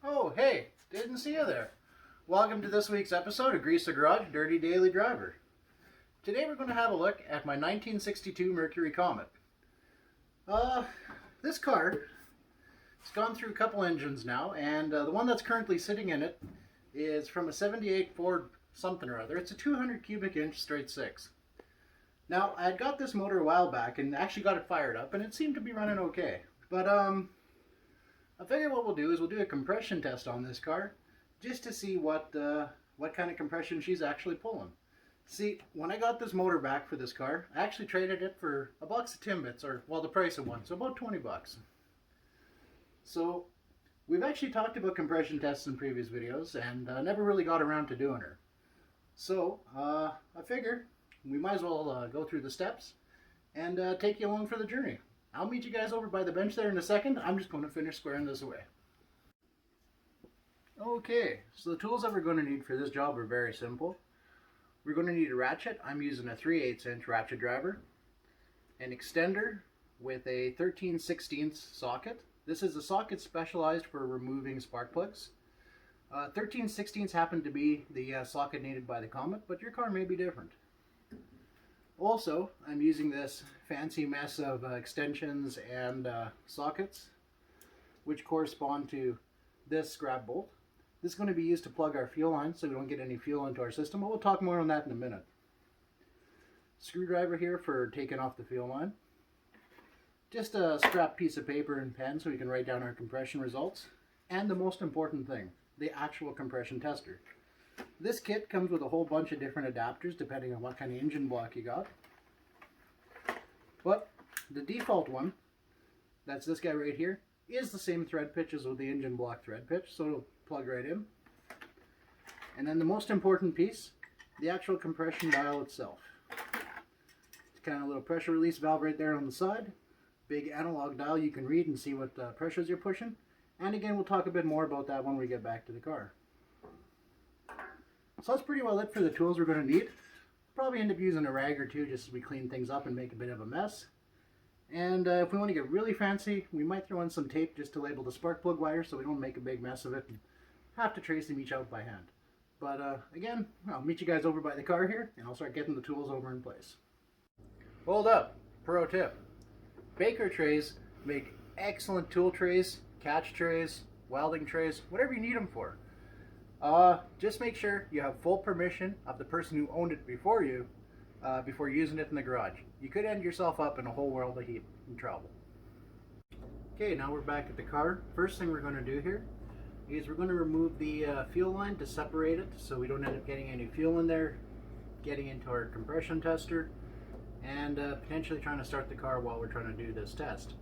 Oh, hey, didn't see you there. Welcome to this week's episode of Grease the Garage Dirty Daily Driver. Today we're going to have a look at my 1962 Mercury Comet. This car has gone through a couple engines now, and the one that's currently sitting in it is from a 78 Ford something or other. It's a 200 cubic inch straight six. Now, I had got this motor a while back and actually got it fired up, and it seemed to be running okay. But I figure what we'll do is we'll do a compression test on this car just to see what kind of compression she's actually pulling. See, when I got this motor back for this car, I actually traded it for a box of timbits, or well, the price of one, so about 20 bucks. So we've actually talked about compression tests in previous videos and never really got around to doing her. So I figure we might as well go through the steps and take you along for the journey. I'll meet you guys over by the bench there in a second. I'm just going to finish squaring this away. Okay, so the tools that we're going to need for this job are very simple. We're going to need a ratchet. I'm using a 3/8 inch ratchet driver, an extender with a 13/16 socket. This is a socket specialized for removing spark plugs. 13/16 happen to be the socket needed by the Comet, but your car may be different. Also, I'm using this fancy mess of extensions and sockets, which correspond to this scrap bolt. This is going to be used to plug our fuel line so we don't get any fuel into our system, but we'll talk more on that in a minute. Screwdriver here for taking off the fuel line. Just a scrap piece of paper and pen so we can write down our compression results. And the most important thing, the actual compression tester. This kit comes with a whole bunch of different adapters depending on what kind of engine block you got. But the default one, that's this guy right here, is the same thread pitch as with the engine block thread pitch, so it'll plug right in. And then the most important piece, the actual compression dial itself. It's kind of a little pressure release valve right there on the side. Big analog dial you can read and see what pressures you're pushing. And again, we'll talk a bit more about that when we get back to the car. So that's pretty well it for the tools we're going to need. Probably end up using a rag or two just as we clean things up and make a bit of a mess. And if we want to get really fancy, we might throw in some tape just to label the spark plug wires so we don't make a big mess of it and have to trace them each out by hand. But again, I'll meet you guys over by the car here and I'll start getting the tools over in place. Hold up, pro tip. Baker trays make excellent tool trays, catch trays, welding trays, whatever you need them for. Just make sure you have full permission of the person who owned it before you, before using it in the garage. You could end yourself up in a whole world of heat and trouble. Okay, now we're back at the car. First thing we're going to do here is we're going to remove the fuel line to separate it so we don't end up getting any fuel in there, getting into our compression tester, and potentially trying to start the car while we're trying to do this test.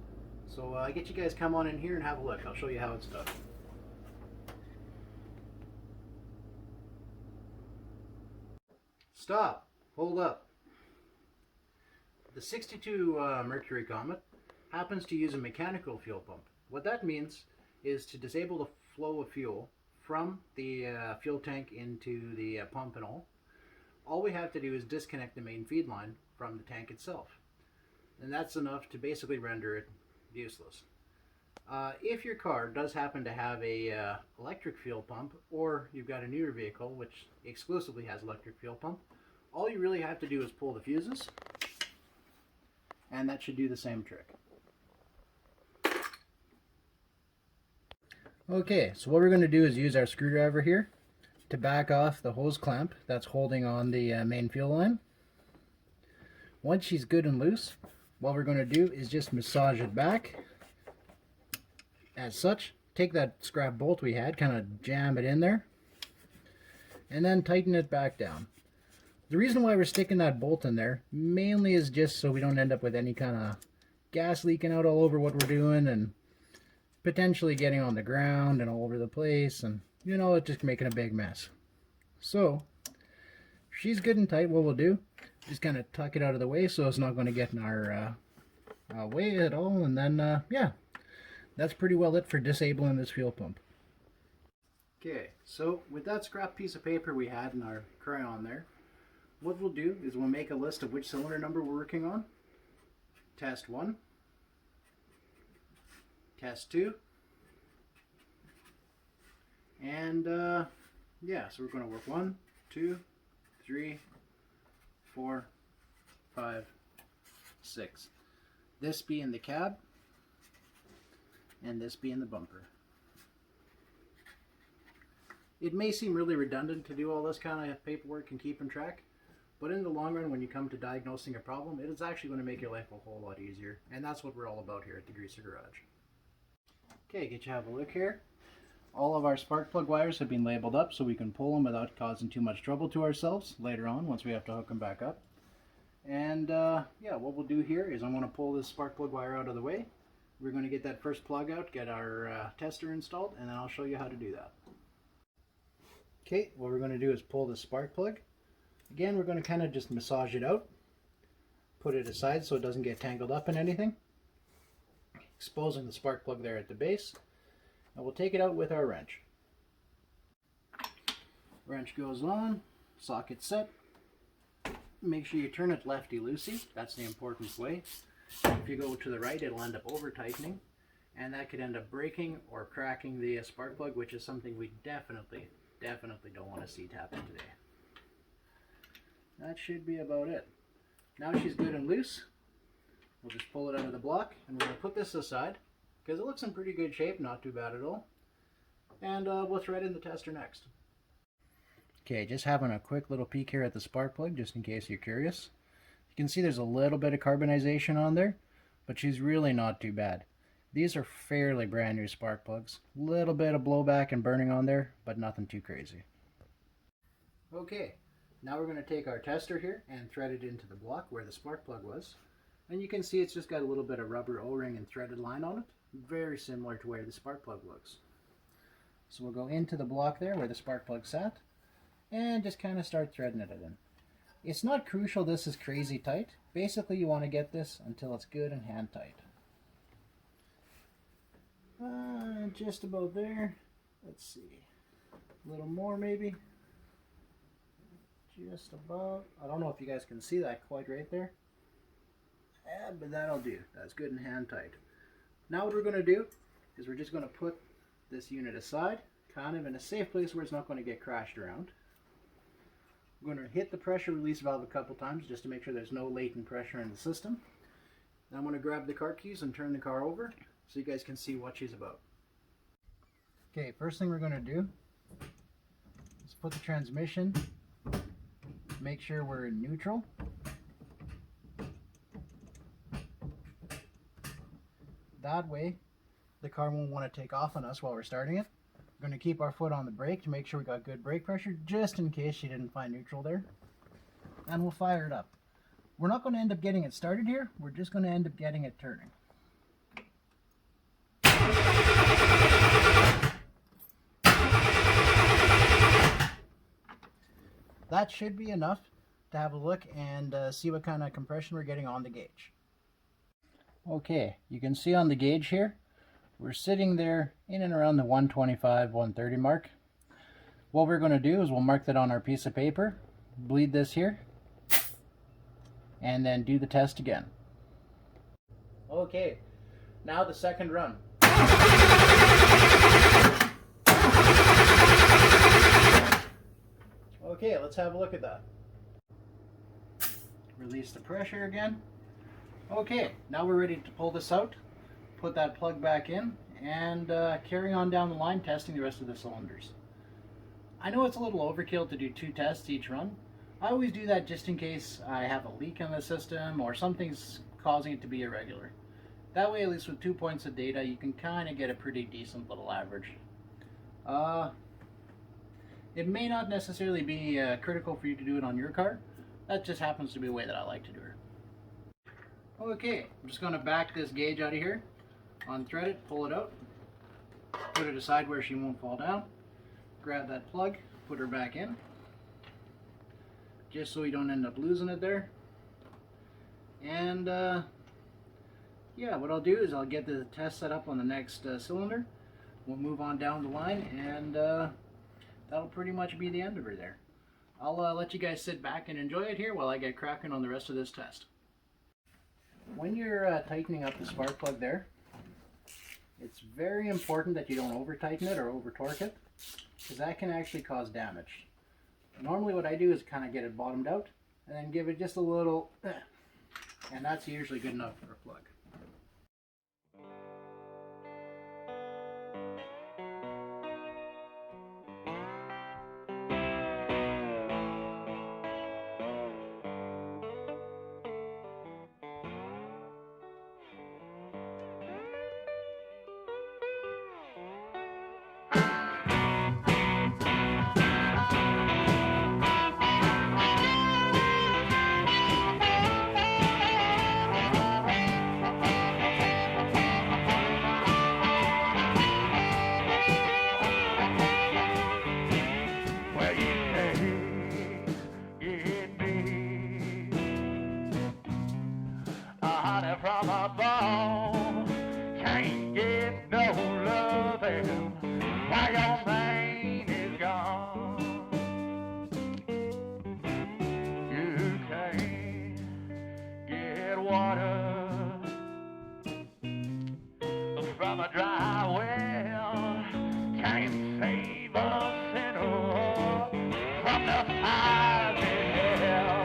So I get you guys come on in here and have a look. I'll show you how it's done. Stop. Hold up. The 62 Mercury Comet happens to use a mechanical fuel pump. What that means is to disable the flow of fuel from the fuel tank into the pump and all we have to do is disconnect the main feed line from the tank itself. And that's enough to basically render it useless. If your car does happen to have a electric fuel pump, or you've got a newer vehicle which exclusively has electric fuel pump, all you really have to do is pull the fuses, and that should do the same trick. Okay, so what we're going to do is use our screwdriver here to back off the hose clamp that's holding on the main fuel line. Once she's good and loose, what we're going to do is just massage it back as such. Take that scrap bolt we had, kind of jam it in there, and then tighten it back down. The reason why we're sticking that bolt in there mainly is just so we don't end up with any kind of gas leaking out all over what we're doing and potentially getting on the ground and all over the place, and you know, it's just making a big mess. So if she's good and tight, what we'll do, just kind of tuck it out of the way so it's not going to get in our way at all, and then yeah, that's pretty well it for disabling this fuel pump. Okay, so with that scrap piece of paper we had in our crayon there, what we'll do is we'll make a list of which cylinder number we're working on. Test 1, test 2, And yeah, so we're going to work 1, 2, 3, 4, 5, 6. This being the cab, and this being the bumper. It may seem really redundant to do all this kind of paperwork and keeping track, but in the long run, when you come to diagnosing a problem, it is actually going to make your life a whole lot easier, and that's what we're all about here at the Greaser Garage. Okay, get you have a look here. All of our spark plug wires have been labeled up so we can pull them without causing too much trouble to ourselves later on once we have to hook them back up. And yeah, what we'll do here is I'm going to pull this spark plug wire out of the way. We're going to get that first plug out, get our tester installed, and then I'll show you how to do that. Okay, what we're going to do is pull the spark plug. Again, we're going to kind of just massage it out, put it aside so it doesn't get tangled up in anything, exposing the spark plug there at the base. And we'll take it out with our wrench. Wrench goes on, socket set. Make sure you turn it lefty-loosey. That's the important way. If you go to the right, it'll end up over-tightening, and that could end up breaking or cracking the spark plug, which is something we definitely don't want to see happen today. That should be about it. Now she's good and loose. We'll just pull it out of the block, and we're going to put this aside because it looks in pretty good shape, not too bad at all. And we'll thread in the tester next. Okay, just having a quick little peek here at the spark plug, just in case you're curious. You can see there's a little bit of carbonization on there, but she's really not too bad. These are fairly brand new spark plugs. Little bit of blowback and burning on there, but nothing too crazy. Okay, now we're going to take our tester here and thread it into the block where the spark plug was. And you can see it's just got a little bit of rubber O-ring and threaded line on it, very similar to where the spark plug looks. So we'll go into the block there where the spark plug sat, and just kind of start threading it in. It's not crucial this is crazy tight. Basically you want to get this until it's good and hand tight. Just about there. Let's see. A little more maybe. Just about. I don't know if you guys can see that quite right there. Yeah, but that'll do. That's good and hand tight. Now what we're going to do is we're just going to put this unit aside, kind of in a safe place where it's not going to get crashed around. We're going to hit the pressure release valve a couple times just to make sure there's no latent pressure in the system. Then I'm going to grab the car keys and turn the car over so you guys can see what she's about. Okay, first thing we're going to do is put the transmission, make sure we're in neutral. That way the car won't want to take off on us while we're starting it. We're going to keep our foot on the brake to make sure we got good brake pressure, just in case she didn't find neutral there. And we'll fire it up. We're not going to end up getting it started here, we're just going to end up getting it turning. That should be enough to have a look and see what kind of compression we're getting on the gauge. Okay, you can see on the gauge here, we're sitting there in and around the 125, 130 mark. What we're going to do is we'll mark that on our piece of paper, bleed this here, and then do the test again. Okay, now the second run. Okay, let's have a look at that. Release the pressure again. Okay, now we're ready to pull this out, put that plug back in, and carry on down the line testing the rest of the cylinders. I know it's a little overkill to do 2 tests each run. I always do that just in case I have a leak in the system or something's causing it to be irregular. That way, at least with 2 points of data, you can kind of get a pretty decent little average. It may not necessarily be critical for you to do it on your car. That just happens to be the way that I like to do it. Okay, I'm just going to back this gauge out of here, unthread it, pull it out, put it aside where she won't fall down, grab that plug, put her back in, just so we don't end up losing it there. And yeah, what I'll do is I'll get the test set up on the next cylinder. We'll move on down the line, and that'll pretty much be the end of her there. I'll let you guys sit back and enjoy it here while I get cracking on the rest of this test. When you're tightening up the spark plug there, It's very important that you don't over tighten it or over torque it, because that can actually cause damage. Normally what I do is kind of get it bottomed out and then give it just a little, and that's usually good enough for a plug. From a ball, can't get no loving while your man is gone. You can't get water from a dry well, can't save a sinner from the fires in hell.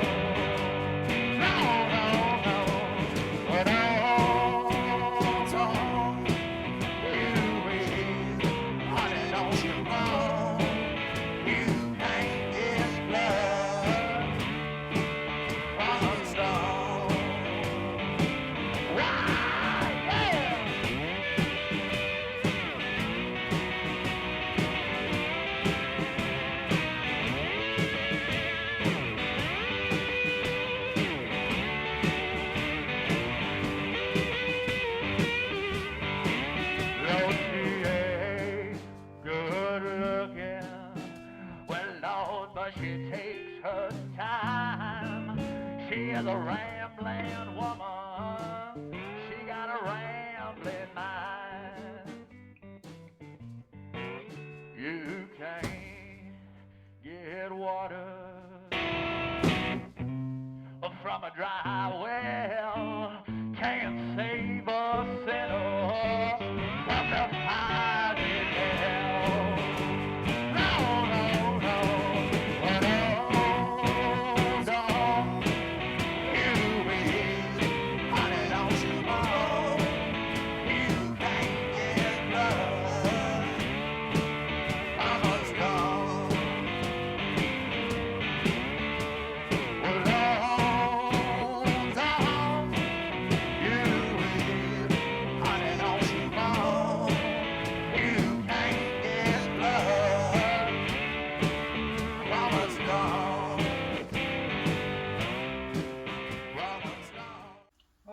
She takes her time. She is a rambling woman. She got a rambling mind. You can't get water from a dry well. Can't save a sinner from the fire in hell.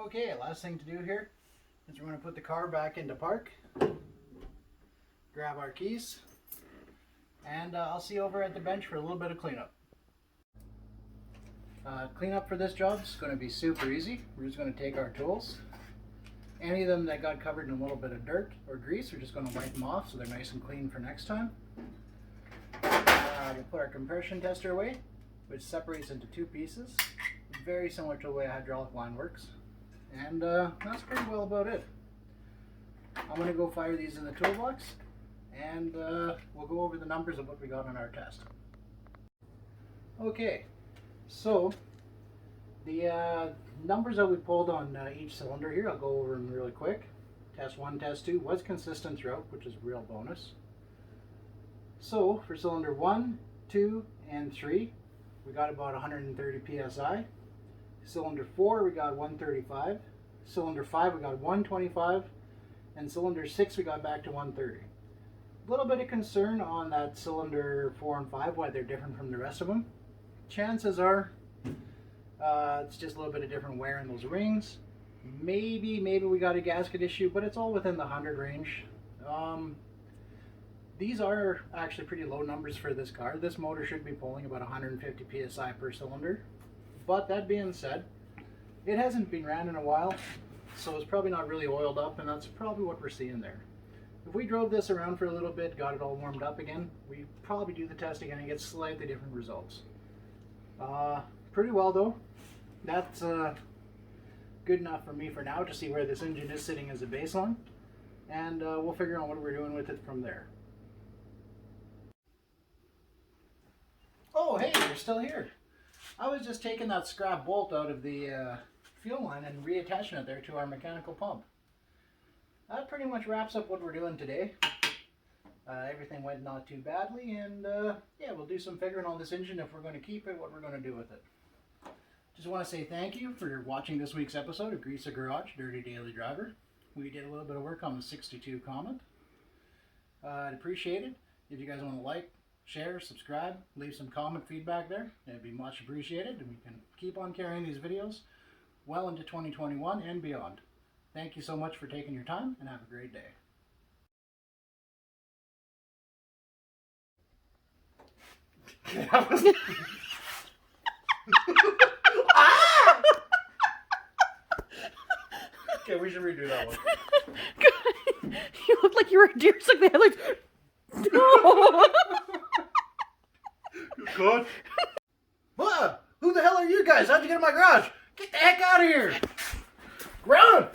Okay, last thing to do here is we're going to put the car back into park, grab our keys, and I'll see you over at the bench for a little bit of cleanup. Cleanup for this job is going to be super easy. We're just going to take our tools. Any of them that got covered in a little bit of dirt or grease, we're just going to wipe them off so they're nice and clean for next time. We'll put our compression tester away, which separates into two pieces, very similar to the way a hydraulic line works. And that's pretty well about it. I'm going to go fire these in the toolbox, and we'll go over the numbers of what we got on our test. Okay, so the numbers that we pulled on each cylinder here, I'll go over them really quick. Test 1, test 2 was consistent throughout, which is a real bonus. So for cylinder 1, 2, and 3, we got about 130 psi. Cylinder 4 we got 135, cylinder 5 we got 125, and cylinder 6 we got back to 130. A little bit of concern on that cylinder 4 and 5, why they're different from the rest of them. Chances are it's just a little bit of different wear in those rings. Maybe we got a gasket issue, but it's all within the 100 range. These are actually pretty low numbers for this car. This motor should be pulling about 150 psi per cylinder. But that being said, it hasn't been ran in a while, so it's probably not really oiled up, and that's probably what we're seeing there. If we drove this around for a little bit, got it all warmed up again, we'd probably do the test again and get slightly different results. Pretty well though. That's good enough for me for now to see where this engine is sitting as a baseline. and we'll figure out what we're doing with it from there. Oh, hey, you're still here. I was just taking that scrap bolt out of the fuel line and reattaching it there to our mechanical pump. That pretty much wraps up what we're doing today. Everything went not too badly, and yeah, we'll do some figuring on this engine, if we're going to keep it, what we're going to do with it. Just want to say thank you for watching this week's episode of Grease a Garage, Dirty Daily Driver. We did a little bit of work on the 62 Comet. I'd appreciate it if you guys want to like, share, subscribe, leave some comment feedback there. It'd be much appreciated, and we can keep on carrying these videos well into 2021 and beyond. Thank you so much for taking your time, and have a great day. That was... Ah! Okay, we should redo that one. You look like you were a deer stuck in the headlights. No! Good. What? Who the hell are you guys? How'd you get in my garage? Get the heck out of here! Run!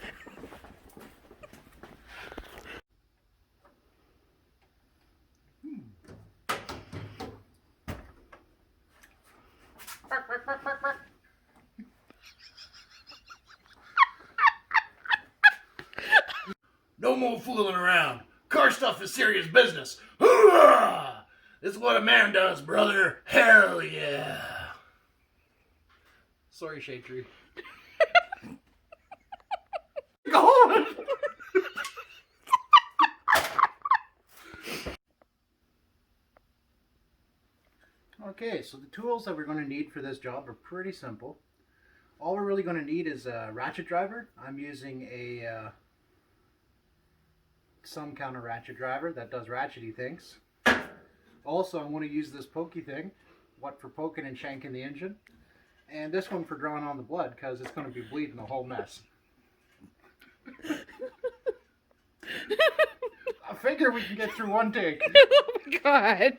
No more fooling around. Car stuff is serious business. Hoorah! This is what a man does, brother. Hell yeah. Sorry, Shade Tree. Go on! Okay, so the tools that we're going to need for this job are pretty simple. All we're really going to need is a ratchet driver. I'm using a some kind of ratchet driver that does ratchety things. Also, I'm going to use this pokey thing, what for poking and shanking the engine, and this one for drawing on the blood, because it's going to be bleeding a whole mess. I figure we can get through one take. Oh my god.